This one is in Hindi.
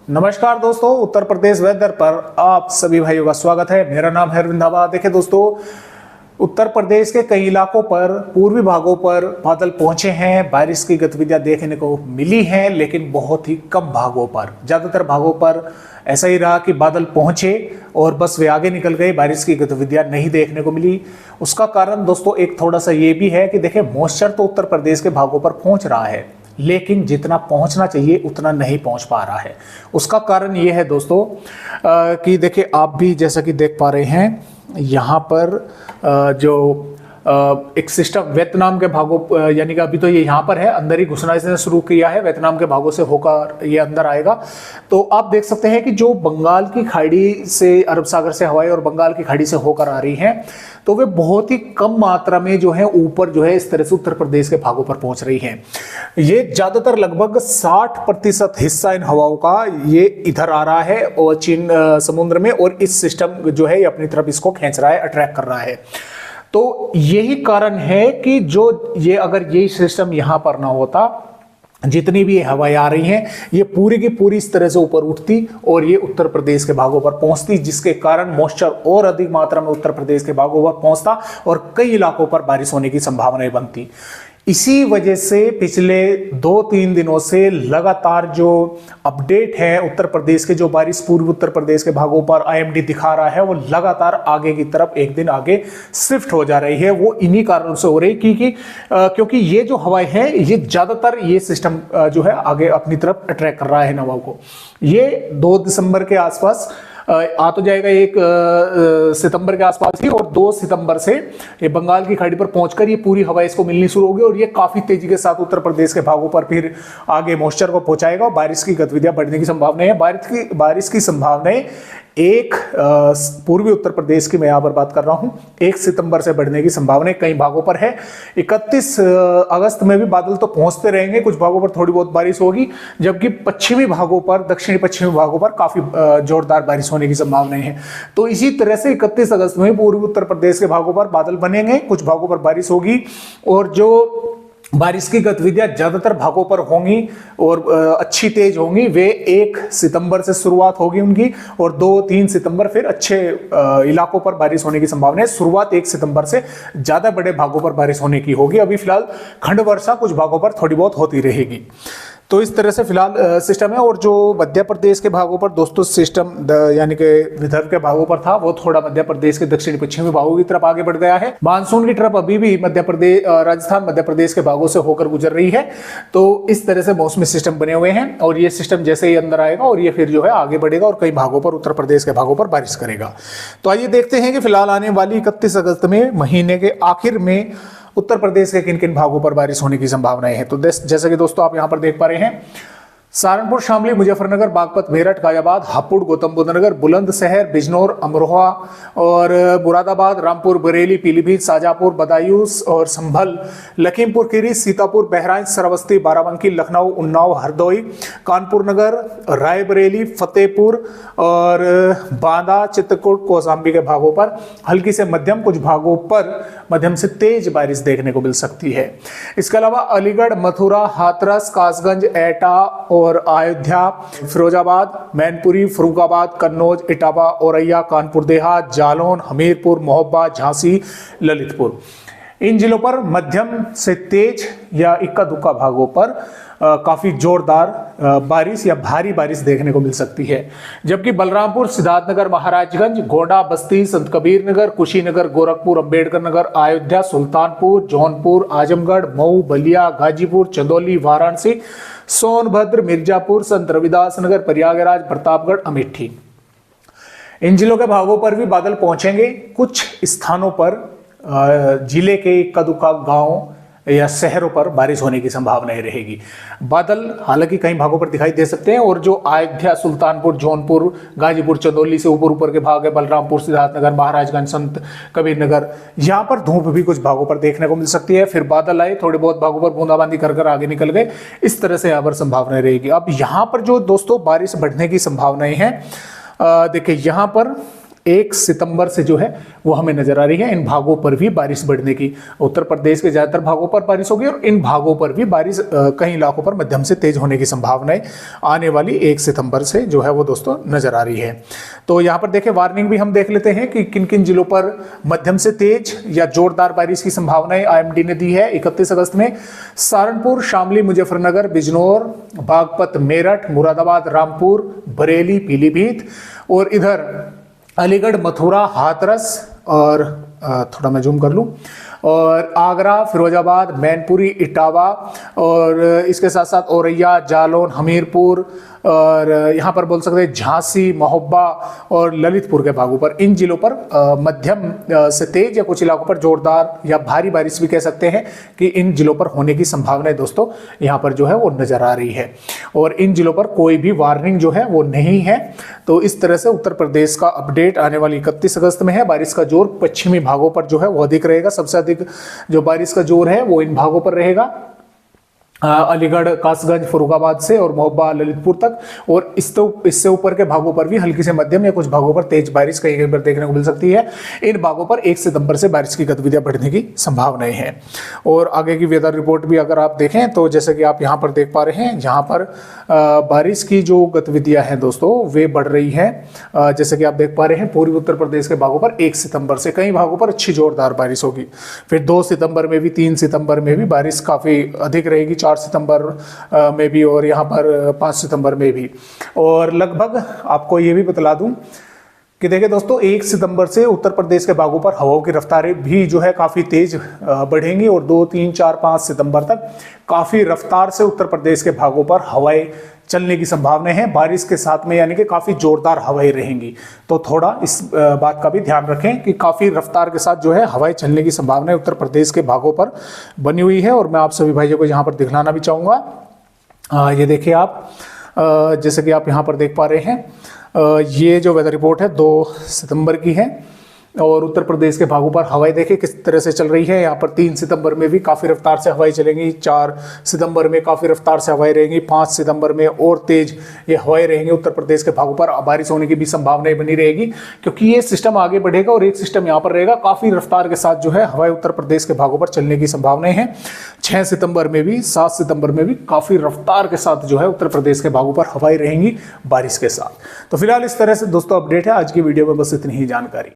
नमस्कार दोस्तों, उत्तर प्रदेश वेदर पर आप सभी भाइयों का स्वागत है। मेरा नाम है अरविंदाबाद। देखिए दोस्तों, उत्तर प्रदेश के कई इलाकों पर, पूर्वी भागों पर बादल पहुंचे हैं। बारिश की गतिविधियां देखने को मिली हैं, लेकिन बहुत ही कम भागों पर। ज्यादातर भागों पर ऐसा ही रहा कि बादल पहुंचे और बस वे आगे निकल गए, बारिश की गतिविधियां नहीं देखने को मिली। उसका कारण दोस्तों एक थोड़ा सा ये भी है कि देखिए, मॉइस्चर तो उत्तर प्रदेश के भागों पर पहुंच रहा है, लेकिन जितना पहुंचना चाहिए उतना नहीं पहुंच पा रहा है। उसका कारण ये है दोस्तों कि देखिए, आप भी जैसा कि देख पा रहे हैं यहाँ पर जो एक सिस्टम वियतनाम के भागों, यानी कि अभी तो ये यहाँ पर है, अंदर ही घुसना इसने शुरू किया है, वियतनाम के भागों से होकर ये अंदर आएगा। तो आप देख सकते हैं कि जो बंगाल की खाड़ी से, अरब सागर से हवाएं और बंगाल की खाड़ी से होकर आ रही हैं, तो वे बहुत ही कम मात्रा में जो है ऊपर जो है इस तरह से उत्तर प्रदेश के भागों पर पहुंच रही हैं। ये ज्यादातर लगभग 60% हिस्सा इन हवाओं का ये इधर आ रहा है और चीन समुद्र में, और इस सिस्टम जो है ये अपनी तरफ इसको खींच रहा है, अट्रैक्ट कर रहा है। तो यही कारण है कि जो ये, अगर यही सिस्टम यहां पर ना होता, जितनी भी हवाएं आ रही हैं ये पूरी की पूरी इस तरह से ऊपर उठती और ये उत्तर प्रदेश के भागों पर पहुंचती, जिसके कारण मॉइस्चर और अधिक मात्रा में उत्तर प्रदेश के भागों पर पहुंचता और कई इलाकों पर बारिश होने की संभावनाएं बनती। इसी वजह से पिछले 2-3 दिनों से लगातार जो अपडेट है उत्तर प्रदेश के, जो बारिश पूर्वी उत्तर प्रदेश के भागों पर आईएमडी दिखा रहा है, वो लगातार आगे की तरफ एक दिन आगे शिफ्ट हो जा रही है। वो इन्हीं कारणों से हो रही क्योंकि ये जो हवाएं हैं, ये ज्यादातर ये सिस्टम जो है आगे अपनी तरफ अट्रैक्ट कर रहा है हवाओं को। ये 2 दिसंबर के आसपास आ तो जाएगा, 1 सितंबर के आसपास ही, और 2 सितंबर से ये बंगाल की खाड़ी पर पहुंचकर ये पूरी हवा इसको मिलनी शुरू होगी और ये काफी तेजी के साथ उत्तर प्रदेश के भागों पर फिर आगे मॉइस्चर को पहुंचाएगा और बारिश की गतिविधियां बढ़ने की संभावना है। बारिश की संभावनाएं पूर्वी उत्तर प्रदेश की मैं यहां पर बात कर रहा हूं, 1 सितंबर से बढ़ने की संभावना कई भागों पर है। 31 अगस्त में भी बादल तो पहुंचते रहेंगे, कुछ भागों पर थोड़ी बहुत बारिश होगी, जबकि पश्चिमी भागों पर, दक्षिणी पश्चिमी भागों पर काफी जोरदार बारिश होने की संभावनाएं हैं। तो इसी तरह से 31 अगस्त में पूर्वी उत्तर प्रदेश के भागों पर बादल बनेंगे, कुछ भागों पर बारिश होगी, और जो बारिश की गतिविधियां ज्यादातर भागों पर होंगी और अच्छी तेज होंगी, वे 1 सितंबर से शुरुआत होगी उनकी, और 2-3 सितंबर फिर अच्छे इलाकों पर बारिश होने की संभावना है। शुरुआत 1 सितंबर से ज्यादा बड़े भागों पर बारिश होने की होगी। अभी फिलहाल खंड वर्षा कुछ भागों पर थोड़ी बहुत होती रहेगी। तो इस तरह से फिलहाल सिस्टम है। और जो मध्य प्रदेश के भागों पर दोस्तों सिस्टम, यानी कि विदर्भ के भागों पर था, वो थोड़ा मध्य प्रदेश के दक्षिणी पश्चिमी भागों की तरफ आगे बढ़ गया है। मानसून की तरफ अभी भी मध्य प्रदेश, राजस्थान, मध्य प्रदेश के भागों से होकर गुजर रही है। तो इस तरह से मौसमी सिस्टम बने हुए हैं, और ये सिस्टम जैसे ही अंदर आएगा और ये फिर जो है आगे बढ़ेगा और कई भागों पर, उत्तर प्रदेश के भागों पर बारिश करेगा। तो आइए देखते हैं कि फिलहाल आने वाली 31 अगस्त में, महीने के आखिर में, उत्तर प्रदेश के किन किन भागों पर बारिश होने की संभावनाएं हैं। तो जैसा कि दोस्तों आप यहां पर देख पा रहे हैं, सहारनपुर, शामली, मुजफ्फरनगर, बागपत, मेरठ, गाजियाबाद, हापुड़, गौतम बुद्ध नगर, बुलंदशहर, बिजनौर, अमरोहा और मुरादाबाद, रामपुर, बरेली, पीलीभीत, शाजापुर, बदायूं और संभल, लखीमपुर खीरी, सीतापुर, बहराइच, श्रावस्ती, बाराबंकी, लखनऊ, उन्नाव, हरदोई, कानपुर नगर, रायबरेली, फतेहपुर और बांदा, चित्रकूट, कौशाम्बी के भागों पर हल्की से मध्यम, कुछ भागों पर मध्यम से तेज बारिश देखने को मिल सकती है। इसके अलावा अलीगढ़, मथुरा, हाथरस, कासगंज, एटा और अयोध्या, फिरोजाबाद, मैनपुरी, फर्रुखाबाद, कन्नौज, इटावा, औरैया, कानपुर देहात, जालौन, हमीरपुर, महोबा, झांसी, ललितपुर, इन जिलों पर मध्यम से तेज या इक्का दुक्का भागों पर काफी जोरदार बारिश या भारी बारिश देखने को मिल सकती है। जबकि बलरामपुर, सिद्धार्थनगर, महाराजगंज, गोंडा, बस्ती, संत कबीर नगर, कुशीनगर, गोरखपुर, अंबेडकर नगर, अयोध्या, सुल्तानपुर, जौनपुर, आजमगढ़, मऊ, बलिया, गाजीपुर, चंदौली, वाराणसी, सोनभद्र, मिर्जापुर, संत रविदास नगर, प्रयागराज, प्रतापगढ़, अमेठी, इन जिलों के भागों पर भी बादल पहुंचेंगे। कुछ स्थानों पर जिले के इक्का दुक्का गांव या शहरों पर बारिश होने की संभावना रहेगी। बादल हालांकि कई भागों पर दिखाई दे सकते हैं, और जो अयोध्या, सुल्तानपुर, जौनपुर, गाजीपुर, चंदौली से ऊपर के भाग है, बलरामपुर, सिद्धार्थनगर, महाराजगंज, संत कबीर नगर, यहाँ पर धूप भी कुछ भागों पर देखने को मिल सकती है। फिर बादल आए, थोड़े बहुत भागों पर बूंदाबांदी कर आगे निकल गए, इस तरह से यहाँ पर संभावना रहेगी। अब यहाँ पर जो दोस्तों बारिश बढ़ने की संभावनाएं हैं, देखिए यहाँ पर 1 सितंबर से जो है वो हमें नजर आ रही है। इन भागों पर भी बारिश बढ़ने की, उत्तर प्रदेश के ज्यादातर भागों पर बारिश होगी और इन भागों पर भी बारिश कई इलाकों पर मध्यम से तेज होने की संभावनाएं आने वाली 1 सितंबर से जो है वो दोस्तों नजर आ रही है। तो यहाँ पर देखें वार्निंग भी हम देख लेते हैं कि किन किन जिलों पर मध्यम से तेज या जोरदार बारिश की संभावनाएं IMD ने दी है 31 अगस्त में। सहारनपुर, शामली, मुजफ्फरनगर, बिजनौर, बागपत, मेरठ, मुरादाबाद, रामपुर, बरेली, पीलीभीत और इधर अलीगढ़, मथुरा, हाथरस और थोड़ा मैं जूम कर लूं, और आगरा, फिरोजाबाद, मैनपुरी, इटावा और इसके साथ साथ औरैया, जालौन, हमीरपुर और यहाँ पर बोल सकते हैं झांसी, महोबा और ललितपुर के भागों पर, इन जिलों पर मध्यम से तेज या कुछ इलाकों पर जोरदार या भारी बारिश भी कह सकते हैं कि इन जिलों पर होने की संभावनाएं दोस्तों यहाँ पर जो है वो नजर आ रही है। और इन जिलों पर कोई भी वार्निंग जो है वो नहीं है। तो इस तरह से उत्तर प्रदेश का अपडेट आने वाली 31 अगस्त में है। बारिश का जोर पश्चिमी भागों पर जो है वो अधिक रहेगा। सबसे अधिक जो बारिश का जोर है वो इन भागों पर रहेगा, अलीगढ़, कासगंज, फर्रुखाबाद से और महोबा, ललितपुर तक, और इससे ऊपर के भागों पर भी हल्की से मध्यम या कुछ भागों पर तेज बारिश कहीं कहीं पर देखने को मिल सकती है। इन भागों पर 1 सितंबर से बारिश की गतिविधियां बढ़ने की संभावनाएं हैं। और आगे की वेदर रिपोर्ट भी अगर आप देखें तो जैसे कि आप यहाँ पर देख पा रहे हैं, यहाँ पर बारिश की जो गतिविधियां हैं दोस्तों वे बढ़ रही हैं। जैसे कि आप देख पा रहे हैं पूर्वी उत्तर प्रदेश के भागों पर 1 सितंबर से कई भागों पर अच्छी जोरदार बारिश होगी। फिर 2 सितंबर में भी, 3 सितंबर में भी बारिश काफ़ी अधिक रहेगी, 4 सितंबर में भी और यहाँ पर 5 सितंबर में भी। और लगभग आपको ये भी बतला दूं कि देखिए दोस्तों 1 सितंबर से उत्तर प्रदेश के भागों पर हवाओं की रफ्तारें भी जो है काफ़ी तेज बढ़ेंगी और 2, 3, 4, 5 सितंबर तक काफ़ी रफ्तार से उत्तर प्रदेश के भागों पर हवाएं चलने की संभावनाएं हैं बारिश के साथ में, यानी कि काफ़ी जोरदार हवाएं रहेंगी। तो थोड़ा इस बात का भी ध्यान रखें कि काफ़ी रफ्तार के साथ जो है हवाएं चलने की संभावनाएं उत्तर प्रदेश के भागों पर बनी हुई है। और मैं आप सभी भाइयों को यहाँ पर दिखलाना भी चाहूँगा। ये देखिए आप, जैसे कि आप यहाँ पर देख पा रहे हैं, ये जो वेदर रिपोर्ट है 2 सितंबर की है और उत्तर प्रदेश के भागों पर हवाएं देखिए किस तरह से चल रही है। यहाँ पर 3 सितंबर में भी काफ़ी रफ्तार से हवाएं चलेंगी, 4 सितंबर में काफ़ी रफ्तार से हवाएं रहेंगी, 5 सितंबर में और तेज ये हवाएं रहेंगी। उत्तर प्रदेश के भागों पर बारिश होने की भी संभावनाएं बनी रहेगी क्योंकि ये सिस्टम आगे बढ़ेगा और एक सिस्टम यहाँ पर रहेगा। काफ़ी रफ्तार के साथ जो है हवाएं उत्तर प्रदेश के भागों पर चलने की संभावनाएं हैं। 6 सितंबर में भी, 7 सितंबर में भी काफ़ी रफ्तार के साथ जो है उत्तर प्रदेश के भागों पर हवाएं रहेंगी बारिश के साथ। तो फिलहाल इस तरह से दोस्तों अपडेट है आज की वीडियो में, बस इतनी ही जानकारी।